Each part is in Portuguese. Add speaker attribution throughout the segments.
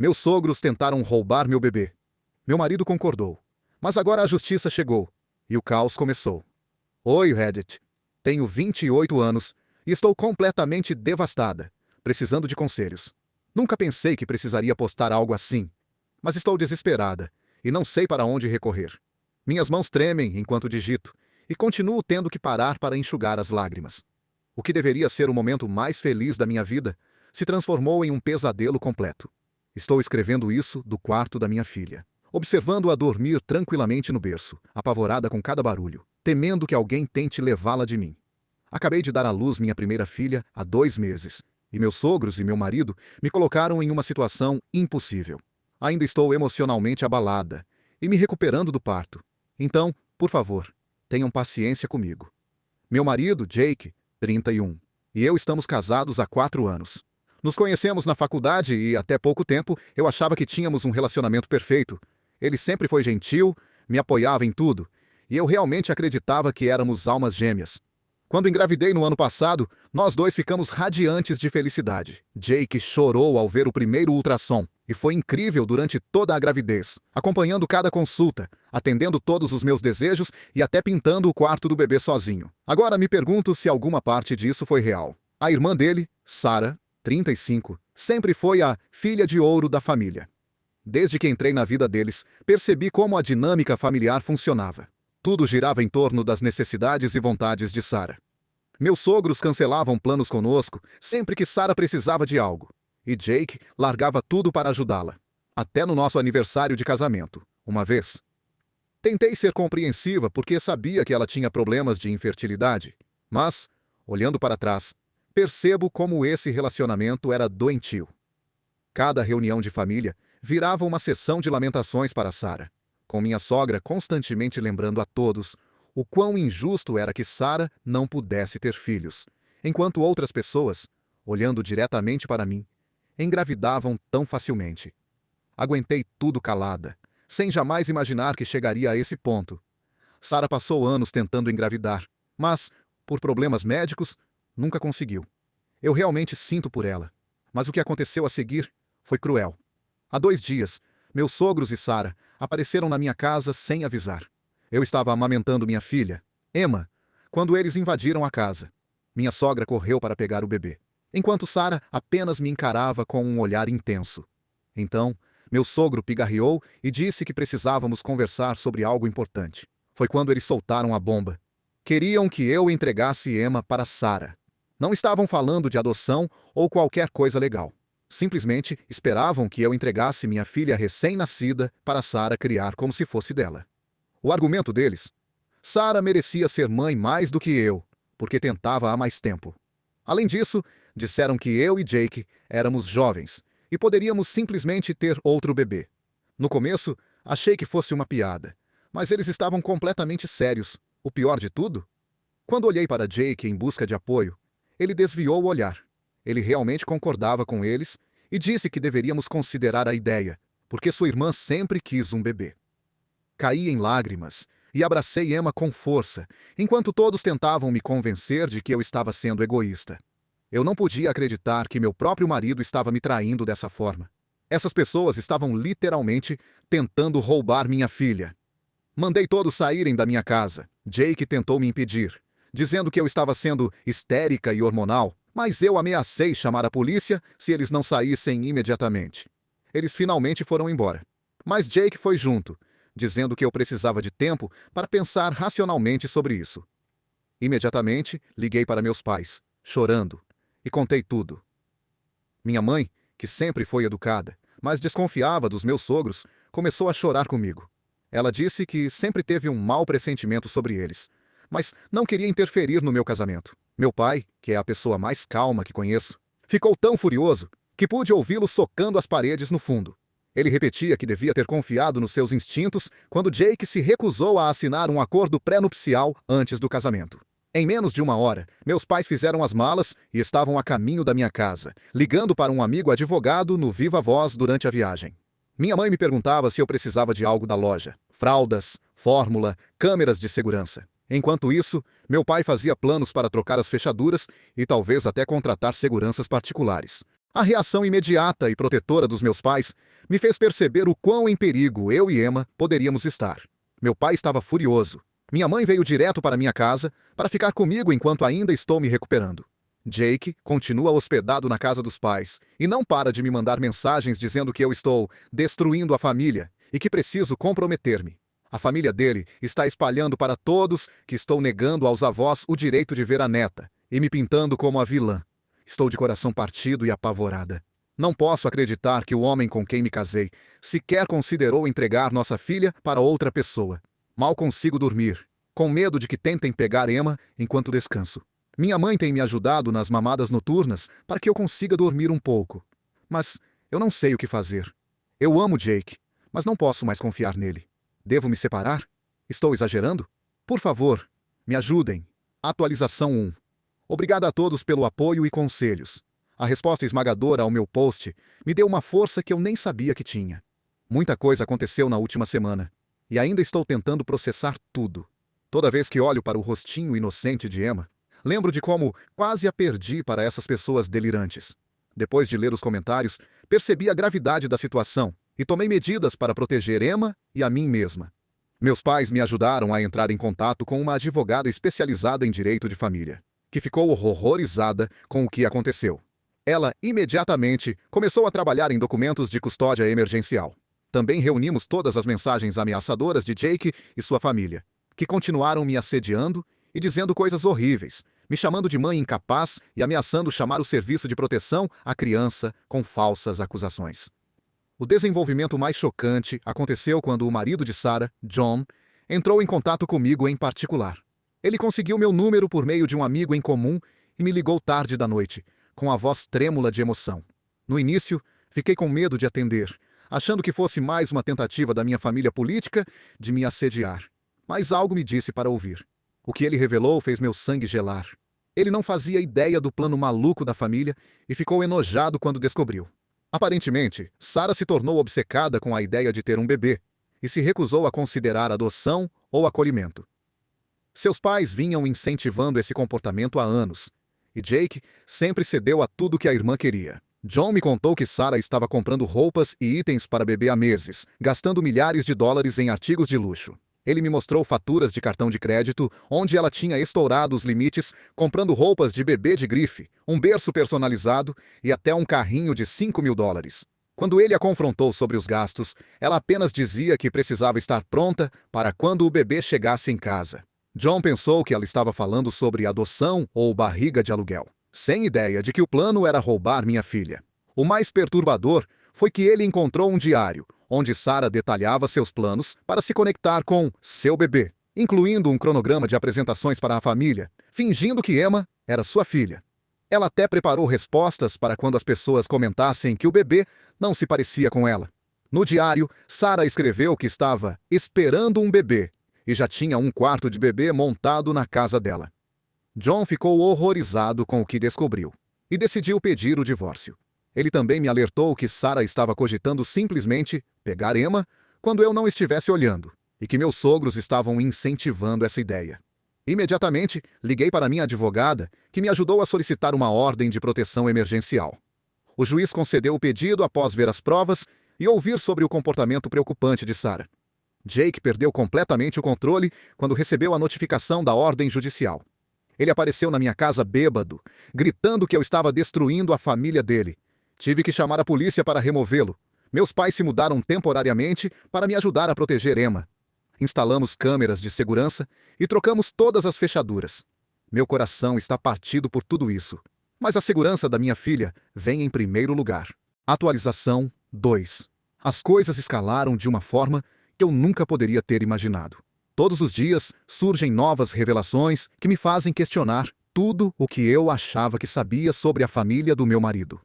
Speaker 1: Meus sogros tentaram roubar meu bebê. Meu marido concordou. Mas agora a justiça chegou. E o caos começou. Oi, Reddit. Tenho 28 anos e estou completamente devastada, precisando de conselhos. Nunca pensei que precisaria postar algo assim. Mas estou desesperada e não sei para onde recorrer. Minhas mãos tremem enquanto digito e continuo tendo que parar para enxugar as lágrimas. O que deveria ser o momento mais feliz da minha vida se transformou em um pesadelo completo. Estou escrevendo isso do quarto da minha filha, observando-a dormir tranquilamente no berço, apavorada com cada barulho, temendo que alguém tente levá-la de mim. Acabei de dar à luz minha primeira filha há 2 meses, e meus sogros e meu marido me colocaram em uma situação impossível. Ainda estou emocionalmente abalada e me recuperando do parto. Então, por favor, tenham paciência comigo. Meu marido, Jake, 31, e eu estamos casados há 4 anos. Nos conhecemos na faculdade e, até pouco tempo, eu achava que tínhamos um relacionamento perfeito. Ele sempre foi gentil, me apoiava em tudo, e eu realmente acreditava que éramos almas gêmeas. Quando engravidei no ano passado, nós dois ficamos radiantes de felicidade. Jake chorou ao ver o primeiro ultrassom, e foi incrível durante toda a gravidez, acompanhando cada consulta, atendendo todos os meus desejos e até pintando o quarto do bebê sozinho. Agora me pergunto se alguma parte disso foi real. A irmã dele, Sarah, 35, sempre foi a filha de ouro da família. Desde que entrei na vida deles, percebi como a dinâmica familiar funcionava. Tudo girava em torno das necessidades e vontades de Sarah. Meus sogros cancelavam planos conosco sempre que Sarah precisava de algo, e Jake largava tudo para ajudá-la. Até no nosso aniversário de casamento, uma vez. Tentei ser compreensiva porque sabia que ela tinha problemas de infertilidade, mas, olhando para trás, percebo como esse relacionamento era doentio. Cada reunião de família virava uma sessão de lamentações para Sarah, com minha sogra constantemente lembrando a todos o quão injusto era que Sarah não pudesse ter filhos, enquanto outras pessoas, olhando diretamente para mim, engravidavam tão facilmente. Aguentei tudo calada, sem jamais imaginar que chegaria a esse ponto. Sarah passou anos tentando engravidar, mas, por problemas médicos, nunca conseguiu. Eu realmente sinto por ela, mas o que aconteceu a seguir foi cruel. Há 2 dias, meus sogros e Sarah apareceram na minha casa sem avisar. Eu estava amamentando minha filha, Emma, quando eles invadiram a casa. Minha sogra correu para pegar o bebê, enquanto Sarah apenas me encarava com um olhar intenso. Então, meu sogro pigarreou e disse que precisávamos conversar sobre algo importante. Foi quando eles soltaram a bomba. Queriam que eu entregasse Emma para Sarah. Não estavam falando de adoção ou qualquer coisa legal. Simplesmente esperavam que eu entregasse minha filha recém-nascida para Sarah criar como se fosse dela. O argumento deles: Sarah merecia ser mãe mais do que eu, porque tentava há mais tempo. Além disso, disseram que eu e Jake éramos jovens e poderíamos simplesmente ter outro bebê. No começo, achei que fosse uma piada, mas eles estavam completamente sérios. O pior de tudo? Quando olhei para Jake em busca de apoio, ele desviou o olhar. Ele realmente concordava com eles e disse que deveríamos considerar a ideia, porque sua irmã sempre quis um bebê. Caí em lágrimas e abracei Emma com força, enquanto todos tentavam me convencer de que eu estava sendo egoísta. Eu não podia acreditar que meu próprio marido estava me traindo dessa forma. Essas pessoas estavam literalmente tentando roubar minha filha. Mandei todos saírem da minha casa. Jake tentou me impedir, dizendo que eu estava sendo histérica e hormonal, mas eu ameacei chamar a polícia se eles não saíssem imediatamente. Eles finalmente foram embora. Mas Jake foi junto, dizendo que eu precisava de tempo para pensar racionalmente sobre isso. Imediatamente, liguei para meus pais, chorando, e contei tudo. Minha mãe, que sempre foi educada, mas desconfiava dos meus sogros, começou a chorar comigo. Ela disse que sempre teve um mau pressentimento sobre eles, mas não queria interferir no meu casamento. Meu pai, que é a pessoa mais calma que conheço, ficou tão furioso que pude ouvi-lo socando as paredes no fundo. Ele repetia que devia ter confiado nos seus instintos quando Jake se recusou a assinar um acordo pré-nupcial antes do casamento. Em menos de 1 hora, meus pais fizeram as malas e estavam a caminho da minha casa, ligando para um amigo advogado no Viva Voz durante a viagem. Minha mãe me perguntava se eu precisava de algo da loja: fraldas, fórmula, câmeras de segurança. Enquanto isso, meu pai fazia planos para trocar as fechaduras e talvez até contratar seguranças particulares. A reação imediata e protetora dos meus pais me fez perceber o quão em perigo eu e Emma poderíamos estar. Meu pai estava furioso. Minha mãe veio direto para minha casa para ficar comigo enquanto ainda estou me recuperando. Jake continua hospedado na casa dos pais e não para de me mandar mensagens dizendo que eu estou destruindo a família e que preciso comprometer-me. A família dele está espalhando para todos que estou negando aos avós o direito de ver a neta e me pintando como a vilã. Estou de coração partido e apavorada. Não posso acreditar que o homem com quem me casei sequer considerou entregar nossa filha para outra pessoa. Mal consigo dormir, com medo de que tentem pegar Emma enquanto descanso. Minha mãe tem me ajudado nas mamadas noturnas para que eu consiga dormir um pouco. Mas eu não sei o que fazer. Eu amo Jake, mas não posso mais confiar nele. Devo me separar? Estou exagerando? Por favor, me ajudem. Atualização 1. Obrigado a todos pelo apoio e conselhos. A resposta esmagadora ao meu post me deu uma força que eu nem sabia que tinha. Muita coisa aconteceu na última semana, e ainda estou tentando processar tudo. Toda vez que olho para o rostinho inocente de Emma, lembro de como quase a perdi para essas pessoas delirantes. Depois de ler os comentários, percebi a gravidade da situação e tomei medidas para proteger Emma e a mim mesma. Meus pais me ajudaram a entrar em contato com uma advogada especializada em direito de família, que ficou horrorizada com o que aconteceu. Ela imediatamente começou a trabalhar em documentos de custódia emergencial. Também reunimos todas as mensagens ameaçadoras de Jake e sua família, que continuaram me assediando e dizendo coisas horríveis, me chamando de mãe incapaz e ameaçando chamar o serviço de proteção à criança com falsas acusações. O desenvolvimento mais chocante aconteceu quando o marido de Sarah, John, entrou em contato comigo em particular. Ele conseguiu meu número por meio de um amigo em comum e me ligou tarde da noite, com a voz trêmula de emoção. No início, fiquei com medo de atender, achando que fosse mais uma tentativa da minha família política de me assediar. Mas algo me disse para ouvir. O que ele revelou fez meu sangue gelar. Ele não fazia ideia do plano maluco da família e ficou enojado quando descobriu. Aparentemente, Sarah se tornou obcecada com a ideia de ter um bebê e se recusou a considerar adoção ou acolhimento. Seus pais vinham incentivando esse comportamento há anos, e Jake sempre cedeu a tudo que a irmã queria. John me contou que Sarah estava comprando roupas e itens para bebê há meses, gastando milhares de dólares em artigos de luxo. Ele me mostrou faturas de cartão de crédito, onde ela tinha estourado os limites, comprando roupas de bebê de grife, um berço personalizado e até um carrinho de $5.000. Quando ele a confrontou sobre os gastos, ela apenas dizia que precisava estar pronta para quando o bebê chegasse em casa. John pensou que ela estava falando sobre adoção ou barriga de aluguel, sem ideia de que o plano era roubar minha filha. O mais perturbador foi que ele encontrou um diário, onde Sarah detalhava seus planos para se conectar com seu bebê, incluindo um cronograma de apresentações para a família, fingindo que Emma era sua filha. Ela até preparou respostas para quando as pessoas comentassem que o bebê não se parecia com ela. No diário, Sarah escreveu que estava esperando um bebê e já tinha um quarto de bebê montado na casa dela. John ficou horrorizado com o que descobriu e decidiu pedir o divórcio. Ele também me alertou que Sarah estava cogitando simplesmente pegar Emma quando eu não estivesse olhando, e que meus sogros estavam incentivando essa ideia. Imediatamente, liguei para minha advogada, que me ajudou a solicitar uma ordem de proteção emergencial. O juiz concedeu o pedido após ver as provas e ouvir sobre o comportamento preocupante de Sarah. Jake perdeu completamente o controle quando recebeu a notificação da ordem judicial. Ele apareceu na minha casa bêbado, gritando que eu estava destruindo a família dele. Tive que chamar a polícia para removê-lo. Meus pais se mudaram temporariamente para me ajudar a proteger Emma. Instalamos câmeras de segurança e trocamos todas as fechaduras. Meu coração está partido por tudo isso. Mas a segurança da minha filha vem em primeiro lugar. Atualização 2. As coisas escalaram de uma forma que eu nunca poderia ter imaginado. Todos os dias surgem novas revelações que me fazem questionar tudo o que eu achava que sabia sobre a família do meu marido.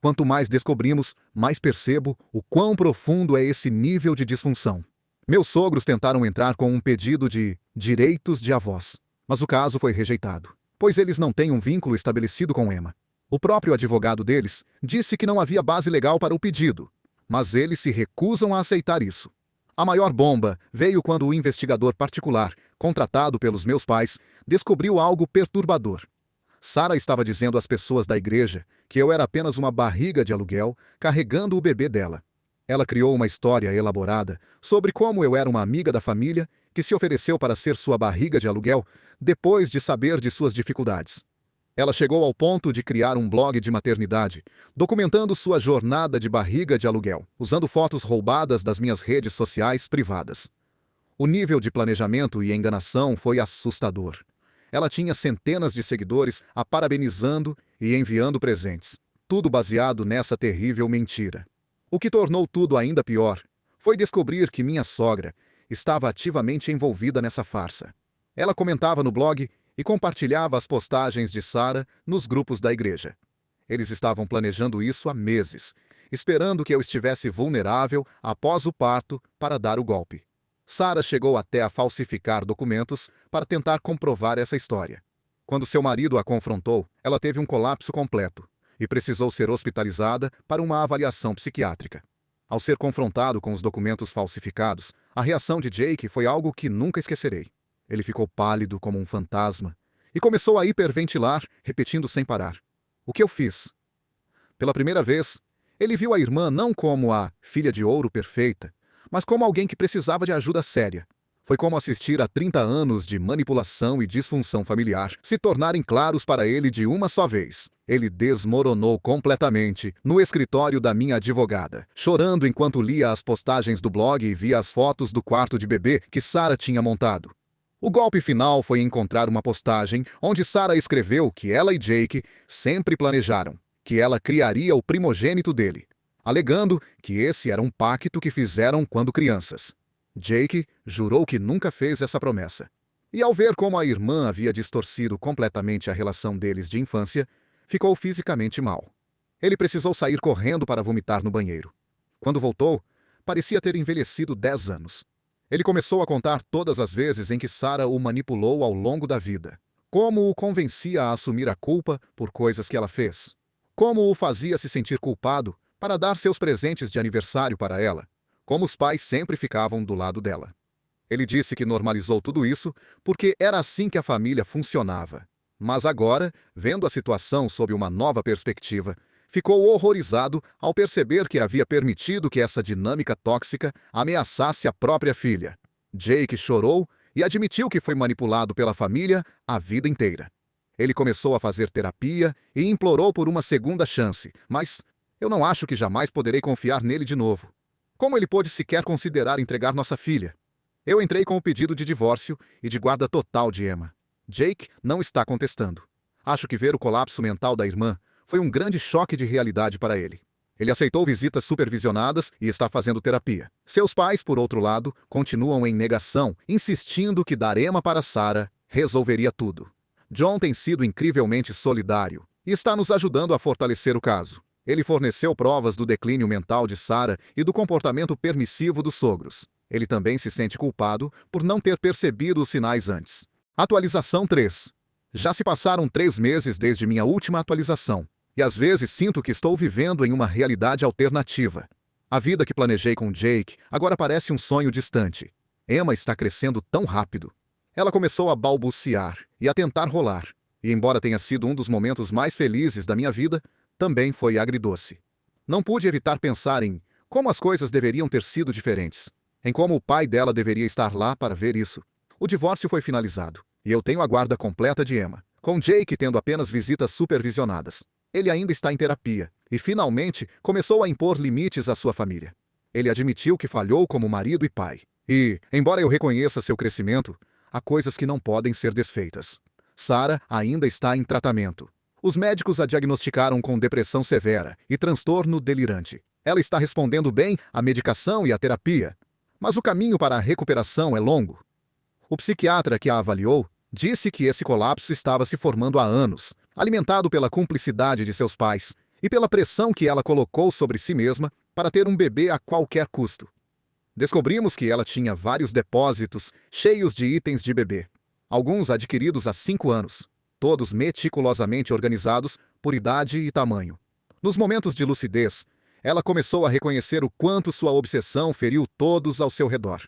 Speaker 1: Quanto mais descobrimos, mais percebo o quão profundo é esse nível de disfunção. Meus sogros tentaram entrar com um pedido de direitos de avós, mas o caso foi rejeitado, pois eles não têm um vínculo estabelecido com Emma. O próprio advogado deles disse que não havia base legal para o pedido, mas eles se recusam a aceitar isso. A maior bomba veio quando o investigador particular, contratado pelos meus pais, descobriu algo perturbador. Sara estava dizendo às pessoas da igreja que eu era apenas uma barriga de aluguel carregando o bebê dela. Ela criou uma história elaborada sobre como eu era uma amiga da família que se ofereceu para ser sua barriga de aluguel depois de saber de suas dificuldades. Ela chegou ao ponto de criar um blog de maternidade, documentando sua jornada de barriga de aluguel, usando fotos roubadas das minhas redes sociais privadas. O nível de planejamento e enganação foi assustador. Ela tinha centenas de seguidores a parabenizando e enviando presentes, tudo baseado nessa terrível mentira. O que tornou tudo ainda pior foi descobrir que minha sogra estava ativamente envolvida nessa farsa. Ela comentava no blog e compartilhava as postagens de Sara nos grupos da igreja. Eles estavam planejando isso há meses, esperando que eu estivesse vulnerável após o parto para dar o golpe. Sara chegou até a falsificar documentos para tentar comprovar essa história. Quando seu marido a confrontou, ela teve um colapso completo e precisou ser hospitalizada para uma avaliação psiquiátrica. Ao ser confrontado com os documentos falsificados, a reação de Jake foi algo que nunca esquecerei. Ele ficou pálido como um fantasma e começou a hiperventilar, repetindo sem parar: "O que eu fiz?" Pela primeira vez, ele viu a irmã não como a filha de ouro perfeita, mas como alguém que precisava de ajuda séria. Foi como assistir a 30 anos de manipulação e disfunção familiar se tornarem claros para ele de uma só vez. Ele desmoronou completamente no escritório da minha advogada, chorando enquanto lia as postagens do blog e via as fotos do quarto de bebê que Sara tinha montado. O golpe final foi encontrar uma postagem onde Sara escreveu que ela e Jake sempre planejaram que ela criaria o primogênito dele, alegando que esse era um pacto que fizeram quando crianças. Jake jurou que nunca fez essa promessa. E ao ver como a irmã havia distorcido completamente a relação deles de infância, ficou fisicamente mal. Ele precisou sair correndo para vomitar no banheiro. Quando voltou, parecia ter envelhecido 10 anos. Ele começou a contar todas as vezes em que Sara o manipulou ao longo da vida. Como o convencia a assumir a culpa por coisas que ela fez. Como o fazia se sentir culpado para dar seus presentes de aniversário para ela. Como os pais sempre ficavam do lado dela. Ele disse que normalizou tudo isso porque era assim que a família funcionava. Mas agora, vendo a situação sob uma nova perspectiva, ficou horrorizado ao perceber que havia permitido que essa dinâmica tóxica ameaçasse a própria filha. Jake chorou e admitiu que foi manipulado pela família a vida inteira. Ele começou a fazer terapia e implorou por uma segunda chance, mas eu não acho que jamais poderei confiar nele de novo. Como ele pôde sequer considerar entregar nossa filha? Eu entrei com o pedido de divórcio e de guarda total de Emma. Jake não está contestando. Acho que ver o colapso mental da irmã foi um grande choque de realidade para ele. Ele aceitou visitas supervisionadas e está fazendo terapia. Seus pais, por outro lado, continuam em negação, insistindo que dar Emma para Sara resolveria tudo. John tem sido incrivelmente solidário e está nos ajudando a fortalecer o caso. Ele forneceu provas do declínio mental de Sara e do comportamento permissivo dos sogros. Ele também se sente culpado por não ter percebido os sinais antes. Atualização 3. Já se passaram 3 meses desde minha última atualização, e às vezes sinto que estou vivendo em uma realidade alternativa. A vida que planejei com Jake agora parece um sonho distante. Emma está crescendo tão rápido. Ela começou a balbuciar e a tentar rolar, e embora tenha sido um dos momentos mais felizes da minha vida, também foi agridoce. Não pude evitar pensar em como as coisas deveriam ter sido diferentes, em como o pai dela deveria estar lá para ver isso. O divórcio foi finalizado, e eu tenho a guarda completa de Emma, com Jake tendo apenas visitas supervisionadas. Ele ainda está em terapia, e finalmente começou a impor limites à sua família. Ele admitiu que falhou como marido e pai. E, embora eu reconheça seu crescimento, há coisas que não podem ser desfeitas. Sara ainda está em tratamento. Os médicos a diagnosticaram com depressão severa e transtorno delirante. Ela está respondendo bem à medicação e à terapia, mas o caminho para a recuperação é longo. O psiquiatra que a avaliou disse que esse colapso estava se formando há anos, alimentado pela cumplicidade de seus pais e pela pressão que ela colocou sobre si mesma para ter um bebê a qualquer custo. Descobrimos que ela tinha vários depósitos cheios de itens de bebê, alguns adquiridos há 5 anos. Todos meticulosamente organizados por idade e tamanho. Nos momentos de lucidez, ela começou a reconhecer o quanto sua obsessão feriu todos ao seu redor.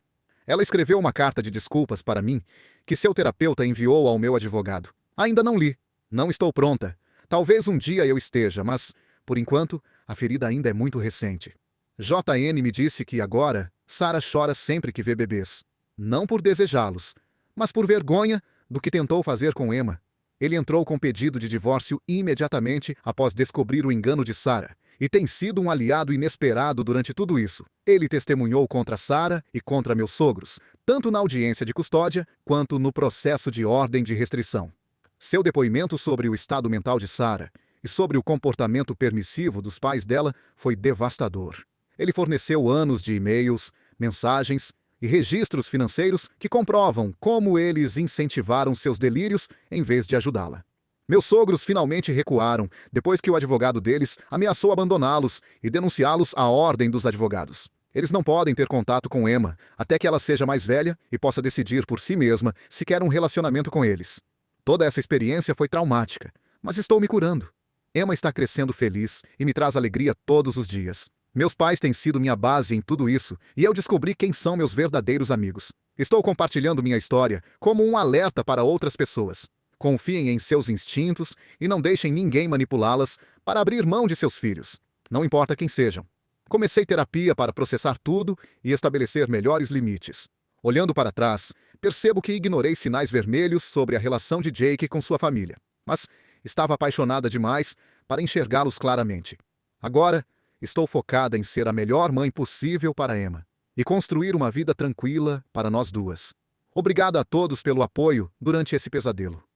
Speaker 1: Ela escreveu uma carta de desculpas para mim, que seu terapeuta enviou ao meu advogado. Ainda não li, Não estou pronta. Talvez um dia eu esteja, mas, por enquanto, a ferida ainda é muito recente. JN me disse que agora, Sarah chora sempre que vê bebês. Não por desejá-los, mas por vergonha do que tentou fazer com Emma. Ele entrou com pedido de divórcio imediatamente após descobrir o engano de Sarah, e tem sido um aliado inesperado durante tudo isso. Ele testemunhou contra Sarah e contra meus sogros, tanto na audiência de custódia quanto no processo de ordem de restrição. Seu depoimento sobre o estado mental de Sarah e sobre o comportamento permissivo dos pais dela foi devastador. Ele forneceu anos de e-mails, mensagens e registros financeiros que comprovam como eles incentivaram seus delírios em vez de ajudá-la. Meus sogros finalmente recuaram depois que o advogado deles ameaçou abandoná-los e denunciá-los à ordem dos advogados. Eles não podem ter contato com Emma até que ela seja mais velha e possa decidir por si mesma se quer um relacionamento com eles. Toda essa experiência foi traumática, mas estou me curando. Emma está crescendo feliz e me traz alegria todos os dias. Meus pais têm sido minha base em tudo isso e eu descobri quem são meus verdadeiros amigos. Estou compartilhando minha história como um alerta para outras pessoas. Confiem em seus instintos e não deixem ninguém manipulá-las para abrir mão de seus filhos, não importa quem sejam. Comecei terapia para processar tudo e estabelecer melhores limites. Olhando para trás, percebo que ignorei sinais vermelhos sobre a relação de Jake com sua família, mas estava apaixonada demais para enxergá-los claramente. Agora, estou focada em ser a melhor mãe possível para Emma e construir uma vida tranquila para nós duas. Obrigada a todos pelo apoio durante esse pesadelo.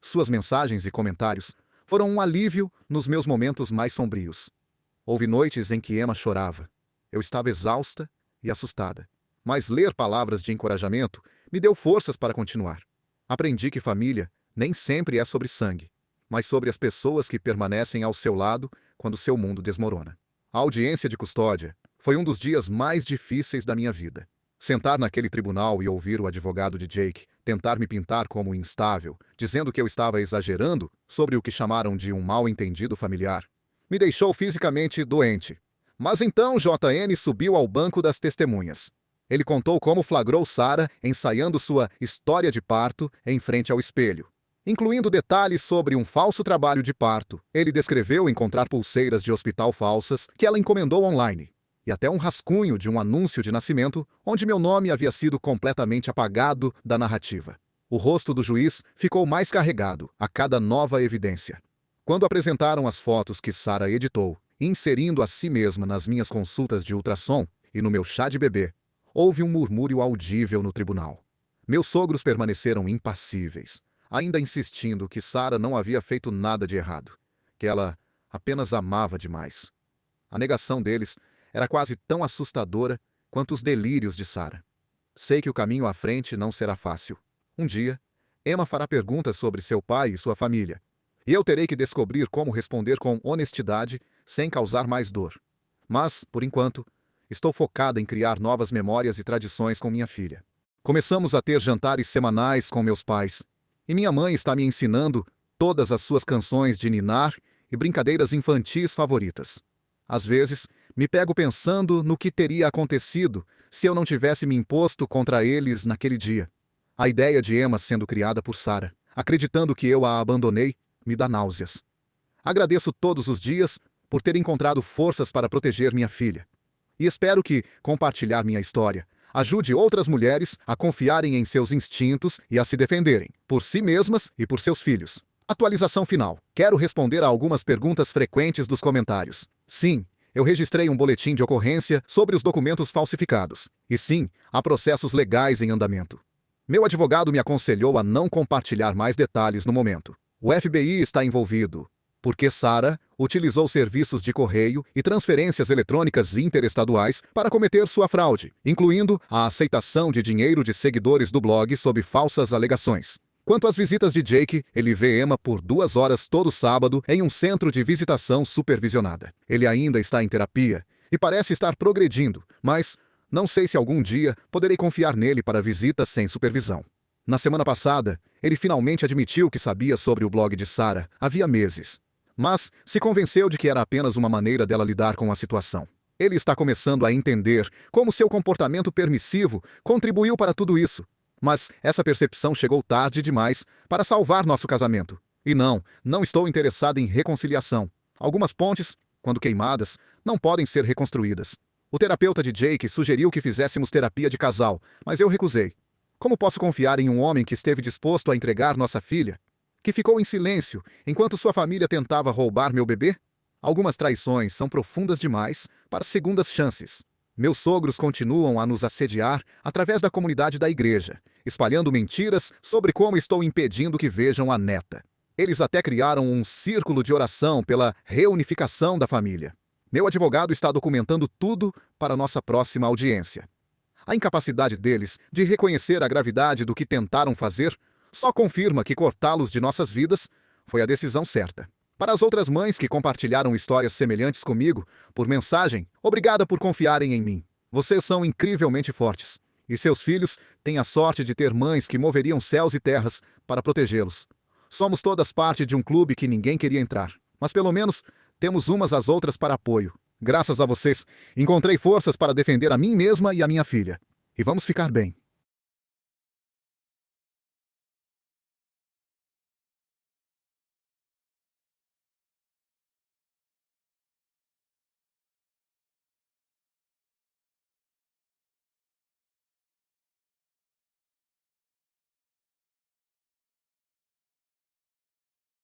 Speaker 1: Suas mensagens e comentários foram um alívio nos meus momentos mais sombrios. Houve noites em que Emma chorava. Eu estava exausta e assustada. Mas ler palavras de encorajamento me deu forças para continuar. Aprendi que família nem sempre é sobre sangue, mas sobre as pessoas que permanecem ao seu lado quando seu mundo desmorona. A audiência de custódia foi um dos dias mais difíceis da minha vida. Sentar naquele tribunal e ouvir o advogado de Jake tentar me pintar como instável, dizendo que eu estava exagerando sobre o que chamaram de um mal-entendido familiar, me deixou fisicamente doente. Mas então JN subiu ao banco das testemunhas. Ele contou como flagrou Sarah ensaiando sua história de parto em frente ao espelho, incluindo detalhes sobre um falso trabalho de parto. Ele descreveu encontrar pulseiras de hospital falsas que ela encomendou online, e até um rascunho de um anúncio de nascimento onde meu nome havia sido completamente apagado da narrativa. O rosto do juiz ficou mais carregado a cada nova evidência. Quando apresentaram as fotos que Sarah editou, inserindo a si mesma nas minhas consultas de ultrassom e no meu chá de bebê, houve um murmúrio audível no tribunal. Meus sogros permaneceram impassíveis, ainda insistindo que Sarah não havia feito nada de errado, que ela apenas amava demais. A negação deles era quase tão assustadora quanto os delírios de Sarah. Sei que o caminho à frente não será fácil. Um dia, Emma fará perguntas sobre seu pai e sua família, e eu terei que descobrir como responder com honestidade sem causar mais dor. Mas, por enquanto, estou focada em criar novas memórias e tradições com minha filha. Começamos a ter jantares semanais com meus pais, e minha mãe está me ensinando todas as suas canções de ninar e brincadeiras infantis favoritas. Às vezes, me pego pensando no que teria acontecido se eu não tivesse me imposto contra eles naquele dia. A ideia de Emma sendo criada por Sarah, acreditando que eu a abandonei, me dá náuseas. Agradeço todos os dias por ter encontrado forças para proteger minha filha. E espero que compartilhar minha história ajude outras mulheres a confiarem em seus instintos e a se defenderem, por si mesmas e por seus filhos. Atualização final. Quero responder a algumas perguntas frequentes dos comentários. Sim, eu registrei um boletim de ocorrência sobre os documentos falsificados. E sim, há processos legais em andamento. Meu advogado me aconselhou a não compartilhar mais detalhes no momento. O FBI está envolvido, porque Sarah utilizou serviços de correio e transferências eletrônicas interestaduais para cometer sua fraude, incluindo a aceitação de dinheiro de seguidores do blog sob falsas alegações. Quanto às visitas de Jake, ele vê Emma por 2 horas todo sábado em um centro de visitação supervisionada. Ele ainda está em terapia e parece estar progredindo, mas não sei se algum dia poderei confiar nele para visitas sem supervisão. Na semana passada, ele finalmente admitiu que sabia sobre o blog de Sarah havia meses, mas se convenceu de que era apenas uma maneira dela lidar com a situação. Ele está começando a entender como seu comportamento permissivo contribuiu para tudo isso. Mas essa percepção chegou tarde demais para salvar nosso casamento. E não estou interessado em reconciliação. Algumas pontes, quando queimadas, não podem ser reconstruídas. O terapeuta de Jake sugeriu que fizéssemos terapia de casal, mas eu recusei. Como posso confiar em um homem que esteve disposto a entregar nossa filha? Que ficou em silêncio enquanto sua família tentava roubar meu bebê? Algumas traições são profundas demais para segundas chances. Meus sogros continuam a nos assediar através da comunidade da igreja, espalhando mentiras sobre como estou impedindo que vejam a neta. Eles até criaram um círculo de oração pela reunificação da família. Meu advogado está documentando tudo para nossa próxima audiência. A incapacidade deles de reconhecer a gravidade do que tentaram fazer só confirma que cortá-los de nossas vidas foi a decisão certa. Para as outras mães que compartilharam histórias semelhantes comigo, por mensagem, obrigada por confiarem em mim. Vocês são incrivelmente fortes, e seus filhos têm a sorte de ter mães que moveriam céus e terras para protegê-los. Somos todas parte de um clube que ninguém queria entrar, mas pelo menos temos umas às outras para apoio. Graças a vocês, encontrei forças para defender a mim mesma e a minha filha. E vamos ficar bem.